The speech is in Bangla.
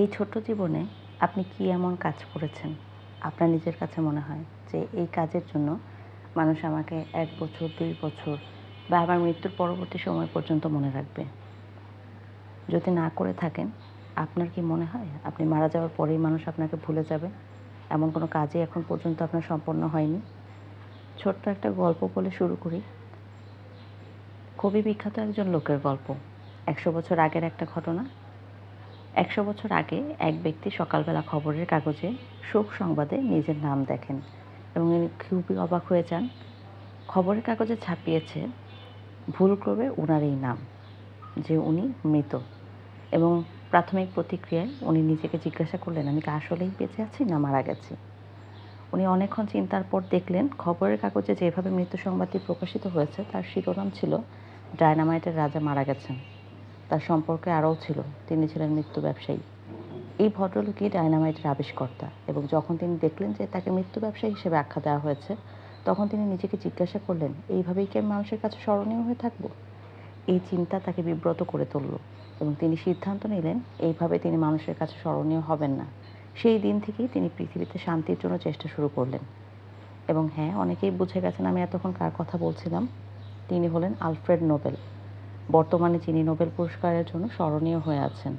এই ছোট্ট জীবনে আপনি কি এমন কাজ করেছেন আপনার নিজের কাছে মনে হয় যে এই কাজের জন্য মানুষ আমাকে ১ বছর ২ বছর বা আমার মৃত্যুর পরবর্তী সময় পর্যন্ত মনে রাখবে? যদি না করে থাকেন, আপনার কি মনে হয় আপনি মারা যাওয়ার পরেই মানুষ আপনাকে ভুলে যাবে? এমন কোনো কাজই এখন পর্যন্ত আপনার সম্পন্ন হয়নি? ছোট্ট একটা গল্প বলে শুরু করি। খুবই বিখ্যাত একজন লোকের গল্প। ১০০ বছর আগের একটা ঘটনা। ১০০ বছর আগে এক ব্যক্তি সকালবেলা খবরের কাগজে শোক সংবাদে নিজের নাম দেখেন এবং তিনি খুবই অবাক হয়ে যান। খবরের কাগজে ছাপিয়েছে ভুলক্রমে উনার এই নাম, যে উনি মৃত। এবং প্রাথমিক প্রতিক্রিয়ায় উনি নিজেকে জিজ্ঞাসা করলেন, আমি কি আসলেই বেঁচে আছি না মারা গেছি? উনি অনেকক্ষণ চিন্তার পর দেখলেন খবরের কাগজে যেভাবে মৃত্যু সংবাদটি প্রকাশিত হয়েছে তার শিরোনাম ছিল ডায়নামাইটের রাজা মারা গেছেন। তার সম্পর্কে আরও ছিল, তিনি ছিলেন মৃত্যু ব্যবসায়ী। এই ভদ্রলোকই ডায়নামাইটের আবিষ্কর্তা এবং যখন তিনি দেখলেন যে তাকে মৃত্যু ব্যবসায়ী হিসেবে আখ্যা দেওয়া হয়েছে, তখন তিনি নিজেকে জিজ্ঞাসা করলেন, এইভাবেই কি আমি মানুষের কাছে স্মরণীয় হয়ে থাকব? এই চিন্তা তাকে বিব্রত করে তুলল এবং তিনি সিদ্ধান্ত নিলেন এইভাবে তিনি মানুষের কাছে স্মরণীয় হবেন না। সেই দিন থেকেই তিনি পৃথিবীতে শান্তির জন্য চেষ্টা শুরু করলেন। এবং হ্যাঁ, অনেকেই বুঝে গেছেন আমি এতক্ষণ কার কথা বলছিলাম। তিনি হলেন আলফ্রেড নোবেল, বর্তমানে যিনি নোবেল পুরস্কারের জন্য স্মরণীয় হয়ে আছেন।